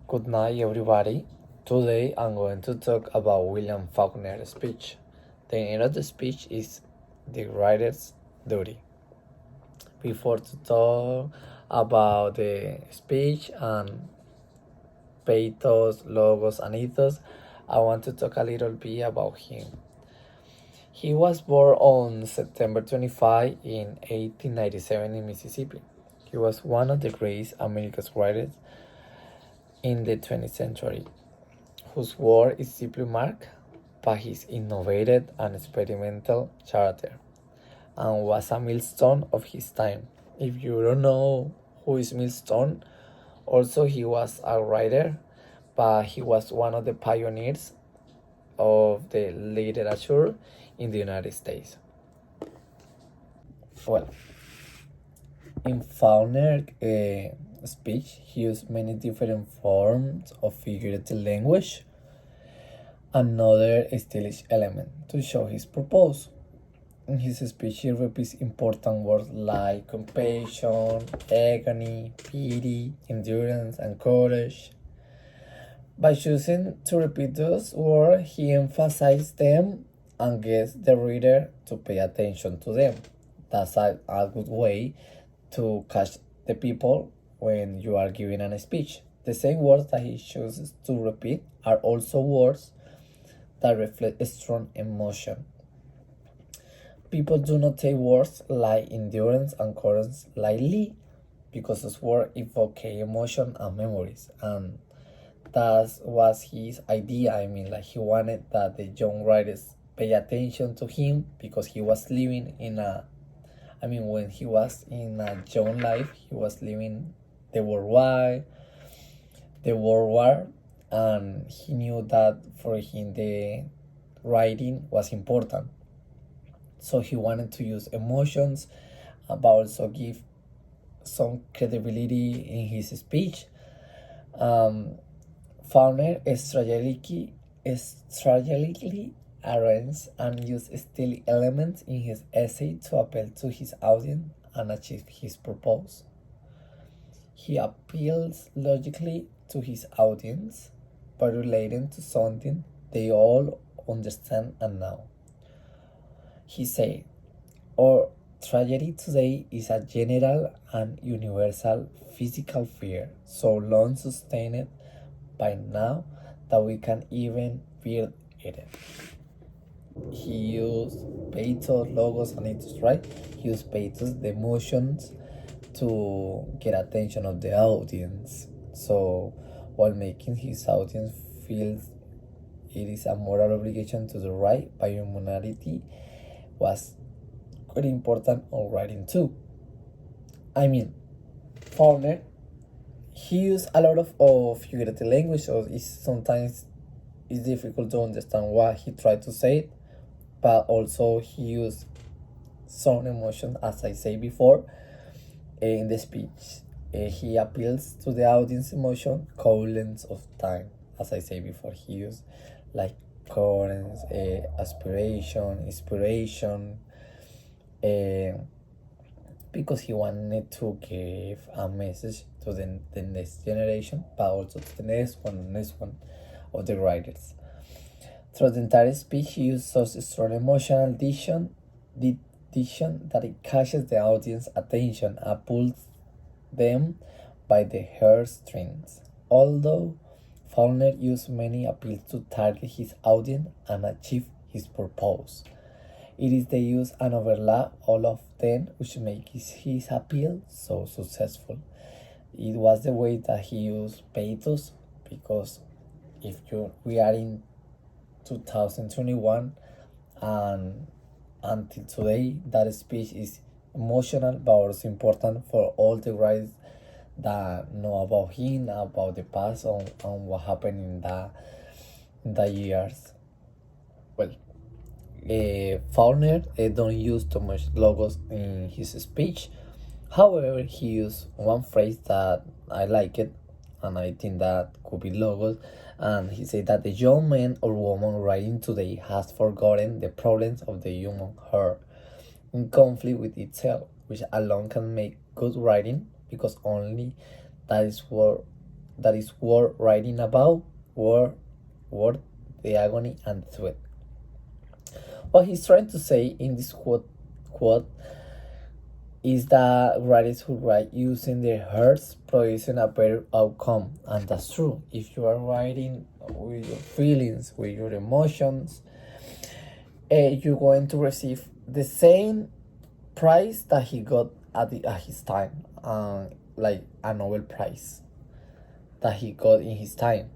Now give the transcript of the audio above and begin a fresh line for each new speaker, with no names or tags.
Good night, everybody. Today I'm going to talk about William Faulkner's speech. The name of the speech is The Writer's Duty. Before to talk about the speech and pathos, logos, and ethos, I want to talk a little bit about him. He was born on September 25 in 1897 in Mississippi. He was one of the great American writers in the 20th century, whose work is deeply marked by his innovative and experimental character, and was a milestone of his time. If you don't know who is Milestone, also he was a writer, but he was one of the pioneers of the literature in the United States. Well, in Faulkner's speech, he used many different forms of figurative language, another stylish element to show his purpose. In his speech, he repeats important words like compassion, agony, pity, endurance, and courage. By choosing to repeat those words, he emphasizes them and gets the reader to pay attention to them. That's a good way to catch the people when you are giving a speech. The same words that he chooses to repeat are also words that reflect strong emotion. People do not take words like endurance and courage lightly because those words evoke emotion and memories, and that was his idea. Like he wanted that the young writers pay attention to him because he was living in a when he was in a young life, he was living the worldwide, the world war, and he knew that for him the writing was important. So he wanted to use emotions, but also give some credibility in his speech. Faulkner strategically arranged and used still elements in his essay to appeal to his audience and achieve his purpose. He appeals logically to his audience by relating to something they all understand and know. He said, "Our tragedy today is a general and universal physical fear, so long sustained by now that we can even feel it." He used pathos, logos, and ethos, right? He used pathos, the emotions, to get attention of the audience. So while making his audience feel it is a moral obligation to the right by humanity was very important on writing too. Faulkner, he used a lot of figurative language, so sometimes it's difficult to understand what he tried to say, but also he used some emotion, as I said before, in the speech. He appeals to the audience emotion, coldness of time, as I said before. He used like currents, aspiration, inspiration, because he wanted to give a message to the next generation, but also to the next one of the writers. Through the entire speech, he used such strong emotional diction that it catches the audience's attention and pulls them by the hairstrings. Although Faulkner used many appeals to target his audience and achieve his purpose, it is the use and overlap all of them which makes his appeal so successful. It was the way that he used pathos, because we are in 2021 and until today that speech is emotional but also important for all the writers that know about him, about the past, on what happened in the years. Well, Faulkner don't use too much logos in his speech. However, he used one phrase that I like it, and I think that could be logos. And he said that the young man or woman writing today has forgotten the problems of the human heart in conflict with itself, which alone can make good writing, because only that is what that is worth writing about, worth the agony and the sweat. What he's trying to say in this quote is that writers who write using their hearts producing a better outcome, and that's true. If you are writing with your feelings, with your emotions, you're going to receive the same prize that he got at his time, like a Nobel Prize that he got in his time.